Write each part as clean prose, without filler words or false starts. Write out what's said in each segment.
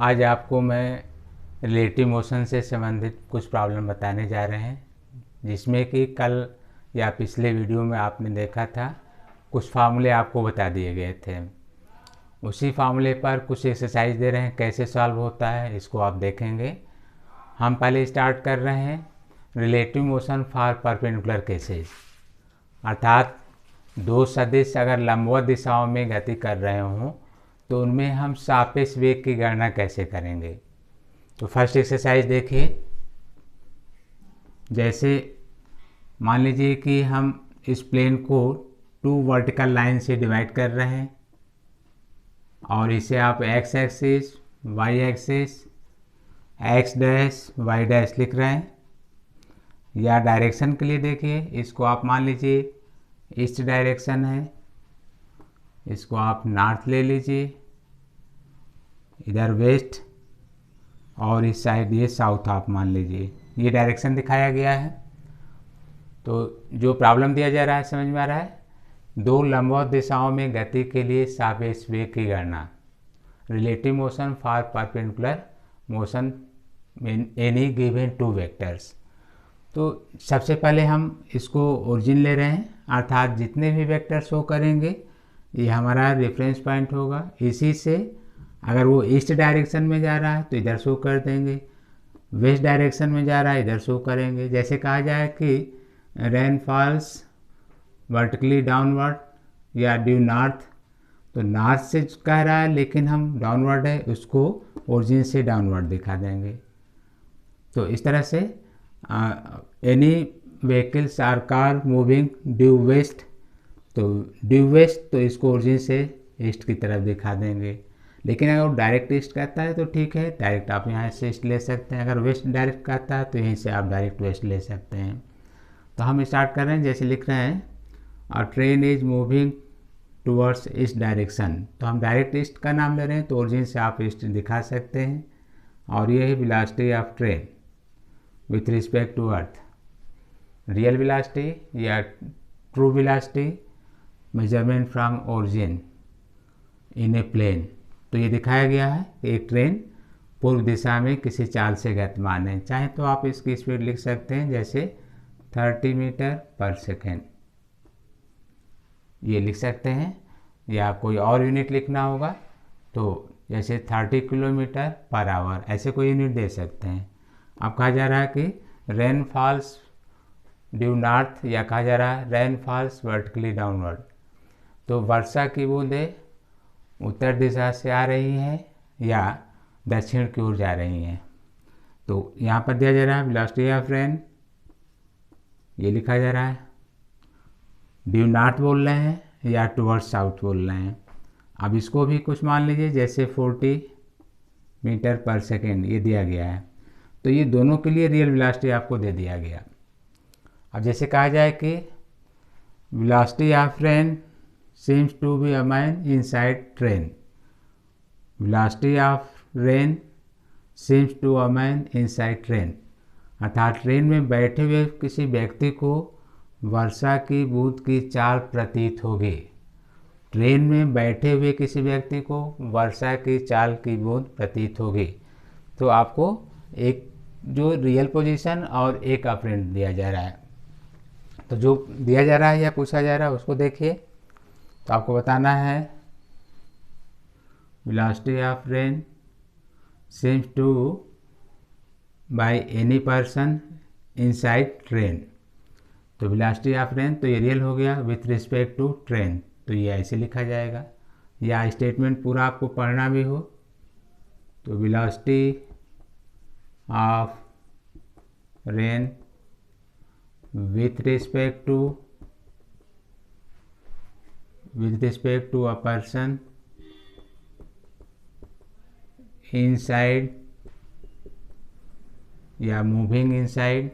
आज आपको मैं रिलेटिव मोशन से संबंधित कुछ प्रॉब्लम बताने जा रहे हैं, जिसमें कि कल या पिछले वीडियो में आपने देखा था कुछ फार्मूले आपको बता दिए गए थे। उसी फार्मूले पर कुछ एक्सरसाइज दे रहे हैं, कैसे सॉल्व होता है इसको आप देखेंगे। हम पहले स्टार्ट कर रहे हैं relative motion for perpendicular cases, अर्थात दो सदिश अगर लंबवत दिशाओं में गति कर रहे हों तो उनमें हम सापेक्ष वेग की गणना कैसे करेंगे। तो फर्स्ट एक्सरसाइज देखिए। जैसे मान लीजिए कि हम इस प्लेन को 2 वर्टिकल लाइन से डिवाइड कर रहे हैं और इसे आप X axis, Y axis, X dash, Y dash लिख रहे हैं। या डायरेक्शन के लिए देखिए, इसको आप मान लीजिए ईस्ट डायरेक्शन है, इसको आप नॉर्थ ले लीजिए, इधर वेस्ट, और इस साइड ये साउथ आप मान लीजिए। ये डायरेक्शन दिखाया गया है। तो जो प्रॉब्लम दिया जा रहा है समझ में आ रहा है। दो लंबवत दिशाओं में गति के लिए सापेक्ष वेग की गणना, relative motion for perpendicular motion in any given 2 vectors. तो सबसे पहले हम इसको ओरिजिन ले रहे हैं, अर्थात जितने भी वेक्टर शो करेंगे ये हमारा रेफरेंस पॉइंट होगा। इसी से अगर वो ईस्ट डायरेक्शन में जा रहा है तो इधर शो कर देंगे, वेस्ट डायरेक्शन में जा रहा है इधर शो करेंगे। जैसे कहा जाए कि रेन फॉल्स वर्टिकली डाउनवर्ड या ड्यू नॉर्थ, तो नॉर्थ से कह रहा है लेकिन हम डाउनवर्ड है, उसको ओरिजिन से डाउनवर्ड दिखा देंगे। तो इस तरह से any vehicles or car moving due west, तो ड्यू वेस्ट तो इसको ओरिजिन से ईस्ट की तरफ दिखा देंगे। लेकिन अगर वो डायरेक्ट ईस्ट कहता है तो ठीक है, डायरेक्ट आप यहाँ से ईस्ट ले सकते हैं। अगर वेस्ट डायरेक्ट कहता है तो यहीं से आप डायरेक्ट वेस्ट ले सकते हैं। तो हम स्टार्ट कर रहे हैं, जैसे लिख रहे हैं और train is moving towards east direction, तो हम डायरेक्ट ईस्ट का नाम ले रहे हैं तो ओरिजिन से आप ईस्ट दिखा सकते हैं। और ये है velocity of train with respect to earth, real velocity या true velocity measurement from origin in a plane. तो ये दिखाया गया है कि एक ट्रेन पूर्व दिशा में किसी चाल से गतिमान है। चाहे तो आप इसकी स्पीड लिख सकते हैं, जैसे 30 मीटर पर सेकेंड ये लिख सकते हैं, या कोई और यूनिट लिखना होगा तो जैसे 30 किलोमीटर पर आवर, ऐसे कोई यूनिट दे सकते हैं। अब कहा जा रहा है कि रेन फॉल्स ड्यू नॉर्थ, या कहा जा रहा है रेन फॉल्स वर्टिकली डाउनवर्ड, तो वर्षा की बूंदें उत्तर दिशा से आ रही हैं या दक्षिण की ओर जा रही हैं। तो यहाँ पर दिया जा रहा है वेलोसिटी ऑफ रेन, ये लिखा जा रहा है। ड्यू नॉर्थ बोल रहे हैं या टुवर्ड्स साउथ बोल रहे हैं। अब इसको भी कुछ मान लीजिए, जैसे 40 मीटर पर सेकेंड ये दिया गया है। तो ये दोनों के लिए रियल वेलोसिटी आपको दे दिया गया। अब जैसे कहा जाए कि velocity of rain seems to be a man inside train, velocity of rain seems to a man inside train, अर्थात ट्रेन में बैठे हुए किसी व्यक्ति को वर्षा की बूंद की चाल प्रतीत होगी। ट्रेन में बैठे हुए किसी व्यक्ति को वर्षा की चाल की बूंद प्रतीत होगी। तो आपको एक जो रियल पोजीशन और एक ऑपरेंड दिया जा रहा है। तो जो दिया जा रहा है या पूछा जा रहा है उसको देखिए। तो आपको बताना है velocity of rain seems to by any person inside train. तो वेलोसिटी ऑफ रेन तो ये रियल हो गया विथ रिस्पेक्ट टू ट्रेन, तो ये ऐसे लिखा जाएगा। या स्टेटमेंट पूरा आपको पढ़ना भी हो तो velocity of rain with respect to a person inside या moving inside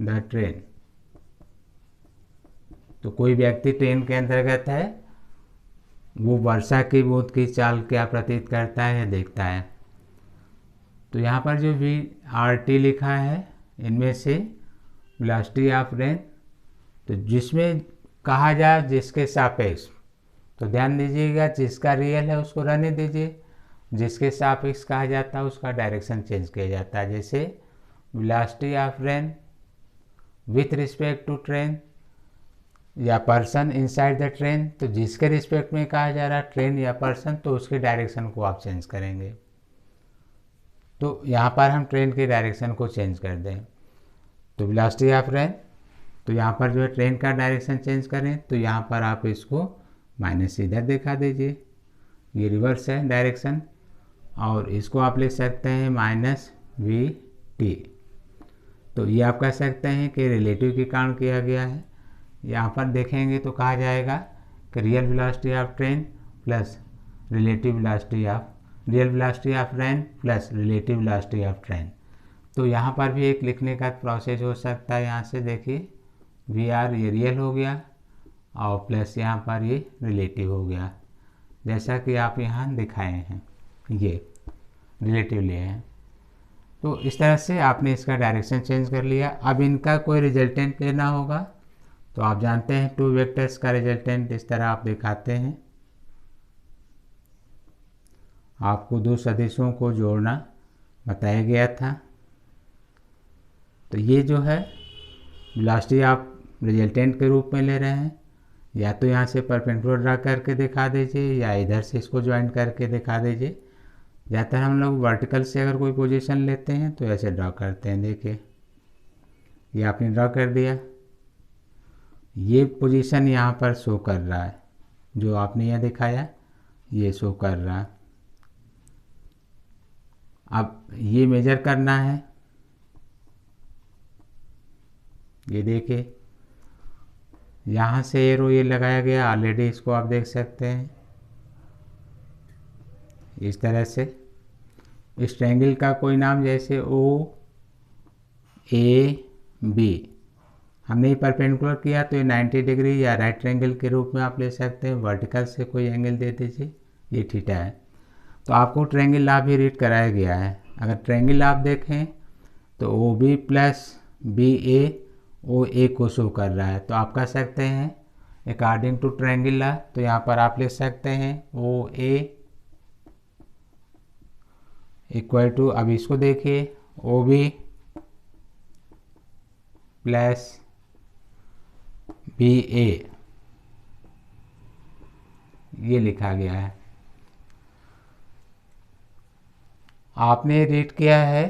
the train। तो कोई व्यक्ति ट्रेन के अंतर्गत है, वो वर्षा की बूंद की चाल क्या प्रतीत करता है देखता है। तो यहाँ पर जो VRT लिखा है इनमें से वेलोसिटी ऑफ रेन, तो जिसमें कहा जाए जिसके सापेक्ष, तो ध्यान दीजिएगा जिसका रियल है उसको रहने दीजिए, जिसके सापेक्ष कहा जाता है उसका डायरेक्शन चेंज किया जाता है। जैसे velocity of rain with respect to train या पर्सन इनसाइड द ट्रेन, तो जिसके रिस्पेक्ट में कहा जा रहा है ट्रेन या पर्सन, तो उसके डायरेक्शन को आप चेंज करेंगे। तो यहाँ पर हम ट्रेन के डायरेक्शन को चेंज कर दें, तो वेलोसिटी ऑफ रेन, तो यहाँ पर जो है ट्रेन का डायरेक्शन चेंज करें, तो यहाँ पर आप इसको माइनस इधर दिखा दीजिए, ये रिवर्स है डायरेक्शन, और इसको आप लिख सकते हैं माइनस वी टी। तो ये आप कह सकते हैं कि रिलेटिव के कारण किया गया है। यहाँ पर देखेंगे तो कहा जाएगा कि real velocity of train plus relative velocity of real velocity of rain plus relative velocity of train. तो यहाँ पर भी एक लिखने का प्रोसेस हो सकता है। यहाँ से देखिए वी आर ये रियल हो गया और प्लस यहाँ पर ये रिलेटिव हो गया, जैसा कि आप यहाँ दिखाए हैं, ये रिलेटिव लिए हैं। तो इस तरह से आपने इसका डायरेक्शन चेंज कर लिया। अब इनका कोई रिजल्टेंट लेना होगा, तो आप जानते हैं टू वेक्टर्स का रिजल्टेंट इस तरह आप दिखाते हैं। आपको दो सदिशों को जोड़ना बताया गया था। तो ये जो है वेलोसिटी आप रिजल्टेंट के रूप में ले रहे हैं, या तो यहाँ से परपेंडिकुलर ड्रा करके दिखा दीजिए या इधर से इसको ज्वाइन करके दिखा दीजिए। ज़्यादातर हम लोग वर्टिकल से अगर कोई पोजीशन लेते हैं तो ऐसे ड्रा करते हैं। देखिए ये आपने ड्रा कर दिया, ये पोजीशन यहाँ पर शो कर रहा है, जो आपने यहाँ दिखाया ये शो कर रहा है। अब ये मेजर करना है, ये देखिए यहाँ से एरो ये लगाया गया ऑलरेडी, इसको आप देख सकते हैं इस तरह से। इस ट्रायंगल का कोई नाम जैसे ओ ए बी हमने परपेंडिकुलर किया तो ये 90 डिग्री या राइट ट्रायंगल के रूप में आप ले सकते हैं। वर्टिकल से कोई एंगल दे दीजिए, ये थीटा है। तो आपको ट्रायंगल लाभ भी रीड कराया गया है। अगर ट्रायंगल लाभ देखें तो ओ बी प्लस बी ए ओ ए को शो कर रहा है, तो आप कह सकते हैं अकॉर्डिंग टू ट्रायंगल लॉ, तो यहाँ पर आप लिख सकते हैं ओ ए इक्वल टू, अब इसको देखिए ओ बी प्लस बी ए, ये लिखा गया है। आपने रीड किया है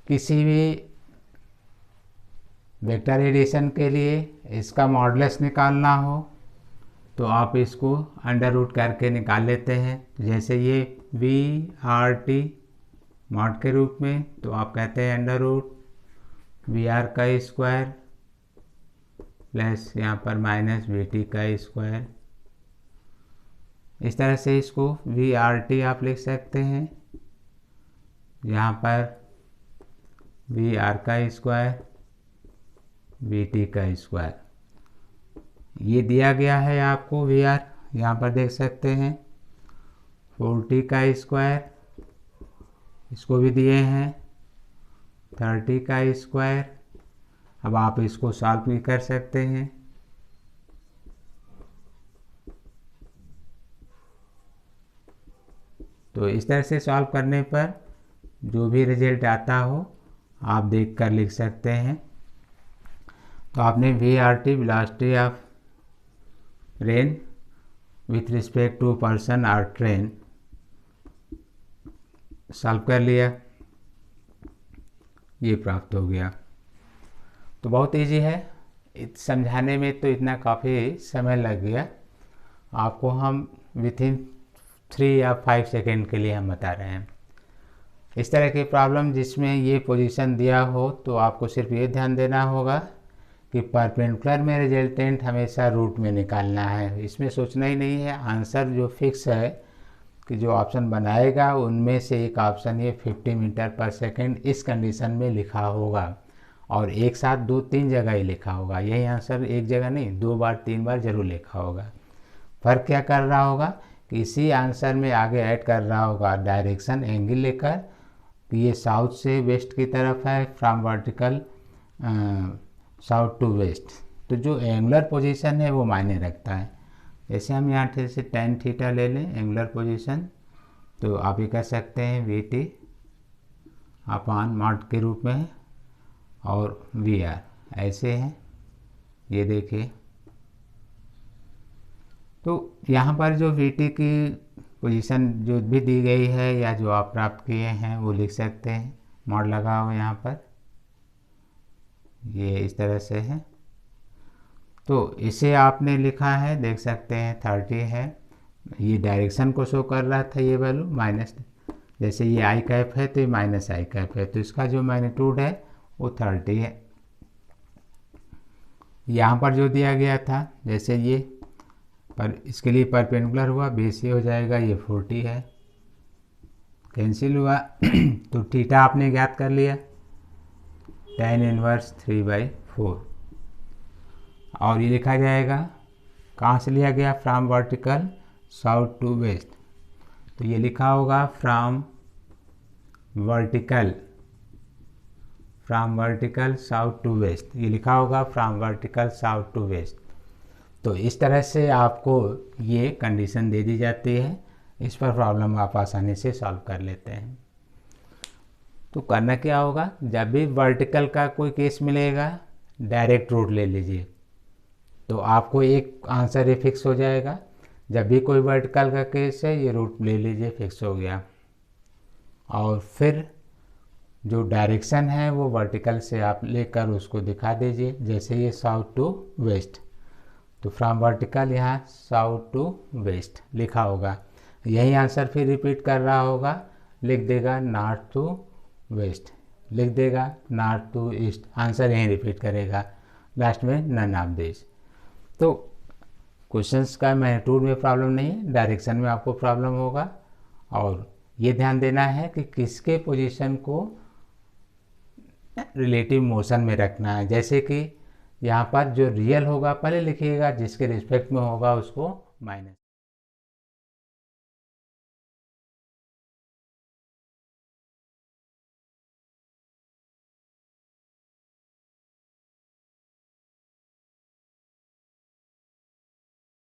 किसी भी वेक्टर एडिशन के लिए इसका मॉडुलस निकालना हो तो आप इसको अंडर रूट करके निकाल लेते हैं। जैसे ये वी आर टी मॉड के रूप में, तो आप कहते हैं अंडर रूट वी आर का स्क्वायर प्लस यहाँ पर माइनस वी टी का स्क्वायर। इस तरह से इसको वी आर टी आप लिख सकते हैं, यहाँ पर वी आर का स्क्वायर वी टी का स्क्वायर, ये दिया गया है आपको वी आर, यहाँ पर देख सकते हैं 40 का स्क्वायर, इसको भी दिए हैं 30 का स्क्वायर। अब आप इसको सॉल्व भी कर सकते हैं। तो इस तरह से सॉल्व करने पर जो भी रिजल्ट आता हो आप देख कर लिख सकते हैं। तो आपने V R T velocity of rain with respect to person और ट्रेन सॉल्व कर लिया, ये प्राप्त हो गया। तो बहुत इजी है, समझाने में तो इतना काफ़ी समय लग गया, आपको हम विथिन 3 या 5 सेकेंड के लिए हम बता रहे हैं। इस तरह की प्रॉब्लम जिसमें ये पोजीशन दिया हो तो आपको सिर्फ ये ध्यान देना होगा कि परपेंडिकुलर में रिजल्टेंट हमेशा रूट में निकालना है। इसमें सोचना ही नहीं है, आंसर जो फिक्स है कि जो ऑप्शन बनाएगा उनमें से एक ऑप्शन ये 50 मीटर पर सेकेंड इस कंडीशन में लिखा होगा, और एक साथ 2-3 जगह ही लिखा होगा। यही आंसर एक जगह नहीं 2 बार 3 बार जरूर लिखा होगा। फ़र्क क्या कर रहा होगा कि इसी आंसर में आगे ऐड कर रहा होगा डायरेक्शन एंगल लेकर, कि ये साउथ से वेस्ट की तरफ है, from vertical south to west, तो जो एंगुलर पोजीशन है वो मायने रखता है। जैसे हम यहाँ से टेन थीटा ले लें एंगुलर पोजीशन, तो आप ये कह सकते हैं वी टी अपान मॉड के रूप में है और वी आर ऐसे है, ये देखिए। तो यहाँ पर जो वी टी की पोजीशन जो भी दी गई है या जो आप प्राप्त किए हैं वो लिख सकते हैं, मॉड लगा हुआ यहाँ पर, ये इस तरह से है। तो इसे आपने लिखा है, देख सकते हैं 30 है, ये डायरेक्शन को शो कर रहा था ये वैल्यू माइनस, जैसे ये आई कैप है तो ये माइनस आई कैप है, तो इसका जो मैग्नीट्यूड है वो 30 है। यहाँ पर जो दिया गया था जैसे ये पर इसके लिए परपेंडिकुलर हुआ, बेस ये हो जाएगा, ये 40 है, कैंसिल हुआ तो थीटा आपने ज्ञात कर लिया tan इनवर्स 3/4 और ये लिखा जाएगा कहाँ से लिया गया, from vertical south to west, तो ये लिखा होगा from vertical south to west, ये लिखा होगा from vertical south to west. तो इस तरह से आपको ये कंडीशन दे दी जाती है, इस पर प्रॉब्लम आप आसानी से सॉल्व कर लेते हैं। तो करना क्या होगा, जब भी वर्टिकल का कोई केस मिलेगा डायरेक्ट रूट ले लीजिए, तो आपको एक आंसर ही फिक्स हो जाएगा। जब भी कोई वर्टिकल का केस है ये रूट ले लीजिए, फिक्स हो गया। और फिर जो डायरेक्शन है वो वर्टिकल से आप लेकर उसको दिखा दीजिए, जैसे ये साउथ टू वेस्ट, तो फ्रॉम वर्टिकल यहाँ साउथ टू वेस्ट लिखा होगा, यही आंसर फिर रिपीट कर रहा होगा, लिख देगा नॉर्थ टू वेस्ट, लिख देगा नॉर्थ टू ईस्ट, आंसर यहीं रिपीट करेगा, लास्ट में नन ऑफ दिस। तो क्वेश्चंस का मैग्नीट्यूड में प्रॉब्लम नहीं है, डायरेक्शन में आपको प्रॉब्लम होगा। और ये ध्यान देना है कि किसके पोजीशन को रिलेटिव मोशन में रखना है, जैसे कि यहाँ पर जो रियल होगा पहले लिखिएगा, जिसके रिस्पेक्ट में होगा उसको माइनस।